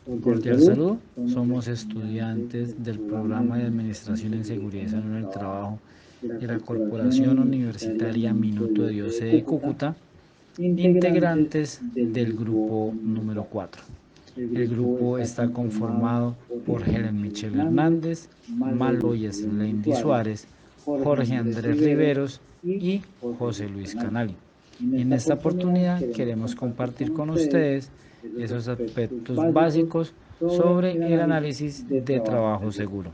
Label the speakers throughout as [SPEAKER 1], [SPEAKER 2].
[SPEAKER 1] Cordial saludo, somos estudiantes del programa de Administración en Seguridad y Salud en el Trabajo de la Corporación Universitaria Minuto de Dios de Cúcuta, integrantes del grupo número 4. El grupo está conformado por Helen Michelle Hernández, Malo Yeslendi Suárez, Jorge Andrés Riveros y José Luis Canali. En esta oportunidad queremos compartir con ustedes esos aspectos básicos sobre el análisis de trabajo seguro.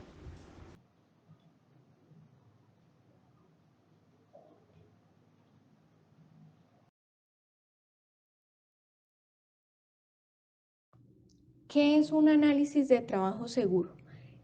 [SPEAKER 2] ¿Qué es un análisis de trabajo seguro?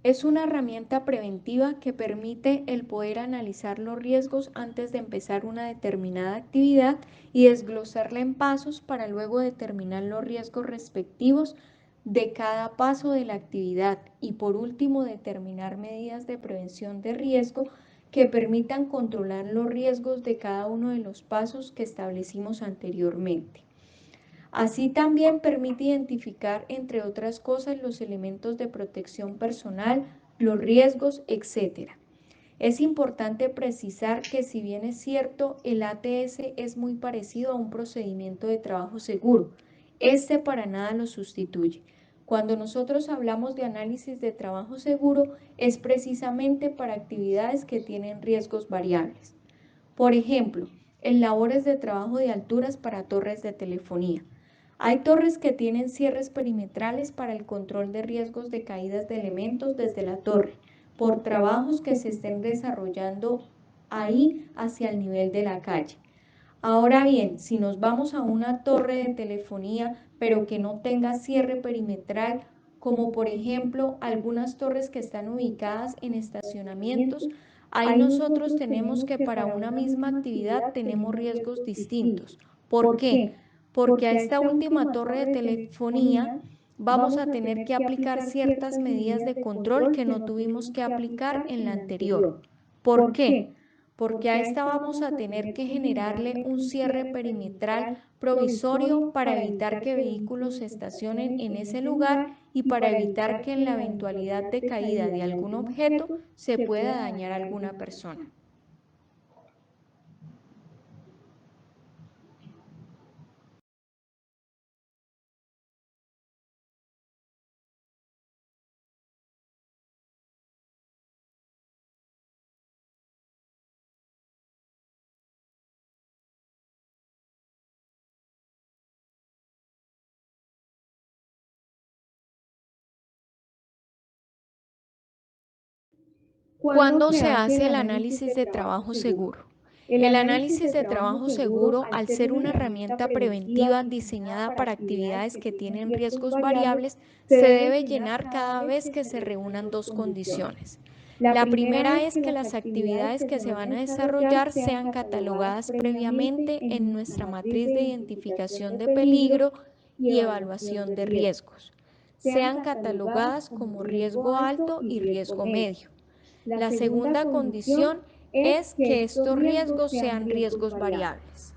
[SPEAKER 2] Es una herramienta preventiva que permite el poder analizar los riesgos antes de empezar una determinada actividad y desglosarla en pasos para luego determinar los riesgos respectivos de cada paso de la actividad y por último determinar medidas de prevención de riesgo que permitan controlar los riesgos de cada uno de los pasos que establecimos anteriormente. Así también permite identificar, entre otras cosas, los elementos de protección personal, los riesgos, etc. Es importante precisar que si bien es cierto, el ATS es muy parecido a un procedimiento de trabajo seguro, este para nada lo sustituye. Cuando nosotros hablamos de análisis de trabajo seguro, es precisamente para actividades que tienen riesgos variables. Por ejemplo, en labores de trabajo de alturas para torres de telefonía. Hay torres que tienen cierres perimetrales para el control de riesgos de caídas de elementos desde la torre, por trabajos que se estén desarrollando ahí hacia el nivel de la calle. Ahora bien, si nos vamos a una torre de telefonía, pero que no tenga cierre perimetral, como por ejemplo algunas torres que están ubicadas en estacionamientos, ahí nosotros tenemos que para una misma actividad tenemos riesgos distintos. ¿Por qué? Porque a esta última torre de telefonía vamos a tener que aplicar ciertas medidas de control que no tuvimos que aplicar en la anterior. ¿Por qué? Porque a esta vamos a tener que generarle un cierre perimetral provisorio para evitar que vehículos se estacionen en ese lugar y para evitar que en la eventualidad de caída de algún objeto se pueda dañar a alguna persona. ¿Cuándo se hace el análisis de trabajo seguro? El análisis de trabajo seguro, al ser una herramienta preventiva diseñada para actividades que tienen riesgos variables, se debe llenar cada vez que se reúnan dos condiciones. La primera es que las actividades que se van a desarrollar sean catalogadas previamente en nuestra matriz de identificación de peligro y evaluación de riesgos. Sean catalogadas como riesgo alto y riesgo medio. La segunda condición es que estos riesgos sean riesgos variables.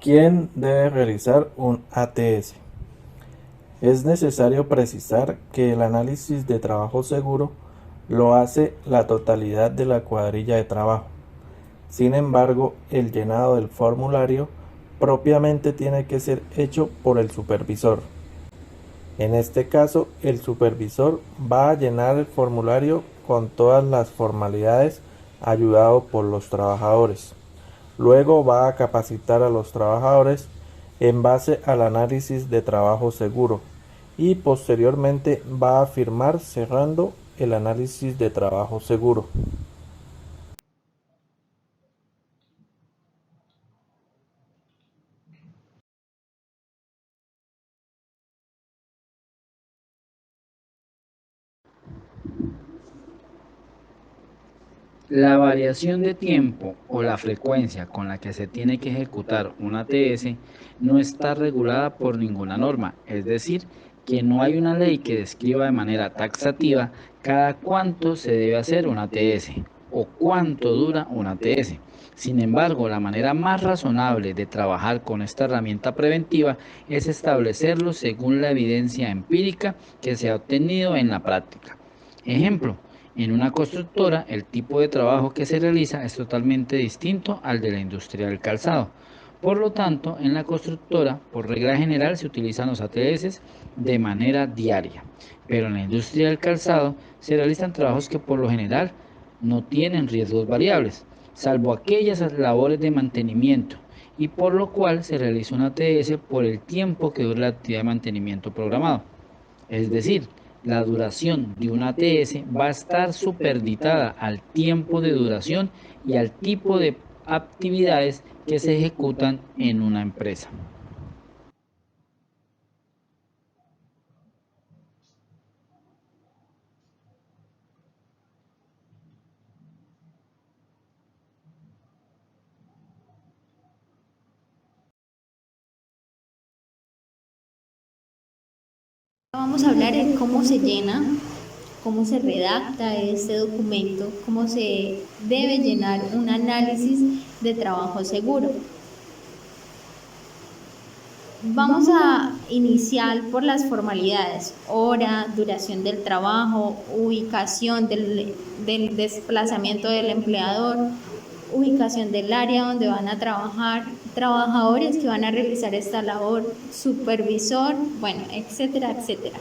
[SPEAKER 3] ¿Quién debe realizar un ATS? Es necesario precisar que el análisis de trabajo seguro lo hace la totalidad de la cuadrilla de trabajo. Sin embargo, el llenado del formulario propiamente tiene que ser hecho por el supervisor. En este caso, el supervisor va a llenar el formulario con todas las formalidades ayudado por los trabajadores. Luego va a capacitar a los trabajadores en base al análisis de trabajo seguro y posteriormente va a firmar cerrando el análisis de trabajo seguro.
[SPEAKER 1] La variación de tiempo o la frecuencia con la que se tiene que ejecutar un ATS no está regulada por ninguna norma, es decir, que no hay una ley que describa de manera taxativa cada cuánto se debe hacer una ATS o cuánto dura una ATS. Sin embargo, la manera más razonable de trabajar con esta herramienta preventiva es establecerlo según la evidencia empírica que se ha obtenido en la práctica. Ejemplo, en una constructora el tipo de trabajo que se realiza es totalmente distinto al de la industria del calzado. Por lo tanto, en la constructora, por regla general, se utilizan los ATS de manera diaria, pero en la industria del calzado se realizan trabajos que por lo general no tienen riesgos variables, salvo aquellas labores de mantenimiento, y por lo cual se realiza una ATS por el tiempo que dura la actividad de mantenimiento programado. Es decir, la duración de una ATS va a estar superditada al tiempo de duración y al tipo de actividades que se ejecutan en una empresa.
[SPEAKER 2] Vamos a hablar de cómo se llena, cómo se redacta este documento, cómo se debe llenar un análisis de trabajo seguro. Vamos a iniciar por las formalidades: hora, duración del trabajo, ubicación del desplazamiento del empleador, ubicación del área donde van a trabajar, trabajadores que van a realizar esta labor, supervisor, bueno, etcétera, etcétera.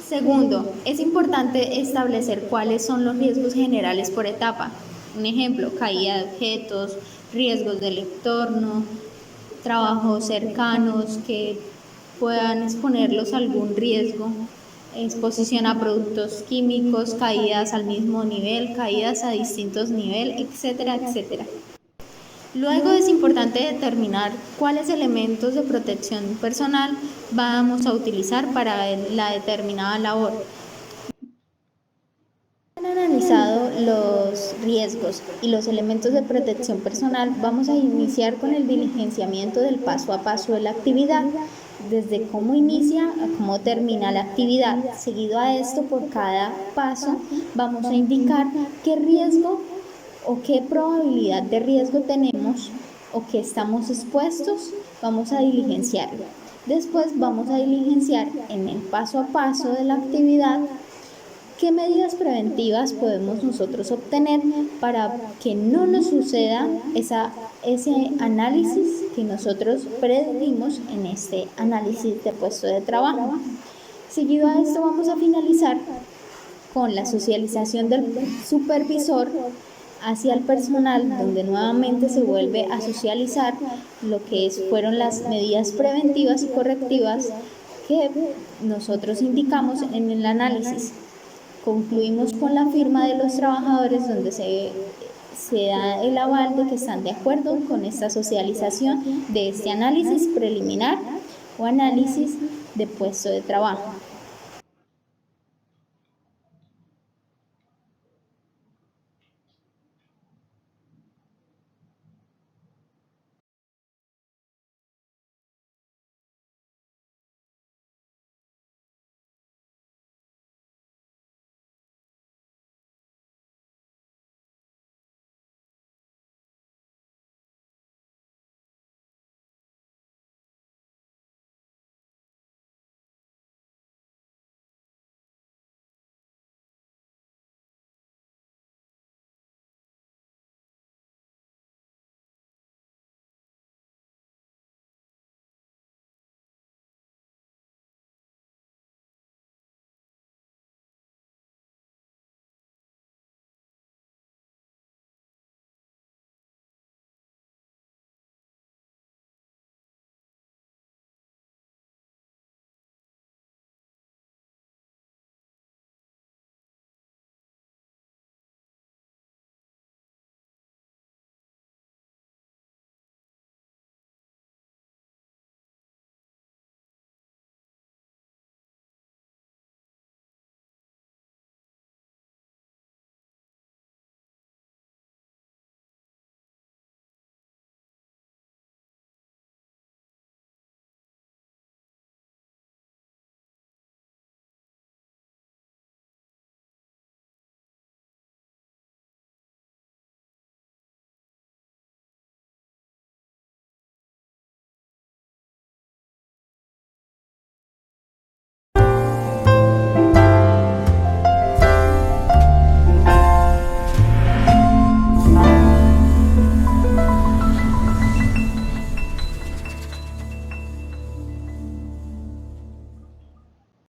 [SPEAKER 2] Segundo, es importante establecer cuáles son los riesgos generales por etapa. Un ejemplo: caída de objetos, riesgos del entorno, trabajos cercanos que puedan exponerlos a algún riesgo, exposición a productos químicos, caídas al mismo nivel, caídas a distintos niveles, etcétera, etcétera. Luego es importante determinar cuáles elementos de protección personal vamos a utilizar para la determinada labor. Han analizado los riesgos y los elementos de protección personal. Vamos a iniciar con el diligenciamiento del paso a paso de la actividad, desde cómo inicia a cómo termina la actividad. Seguido a esto, por cada paso vamos a indicar qué riesgo o qué probabilidad de riesgo tenemos o que estamos expuestos, vamos a diligenciarlo. Después vamos a diligenciar en el paso a paso de la actividad qué medidas preventivas podemos nosotros obtener para que no nos suceda ese análisis que nosotros predijimos en este análisis de puesto de trabajo. Seguido a esto vamos a finalizar con la socialización del supervisor hacia el personal, donde nuevamente se vuelve a socializar lo que fueron las medidas preventivas y correctivas que nosotros indicamos en el análisis. Concluimos con la firma de los trabajadores, donde se da el aval de que están de acuerdo con esta socialización de este análisis preliminar o análisis de puesto de trabajo.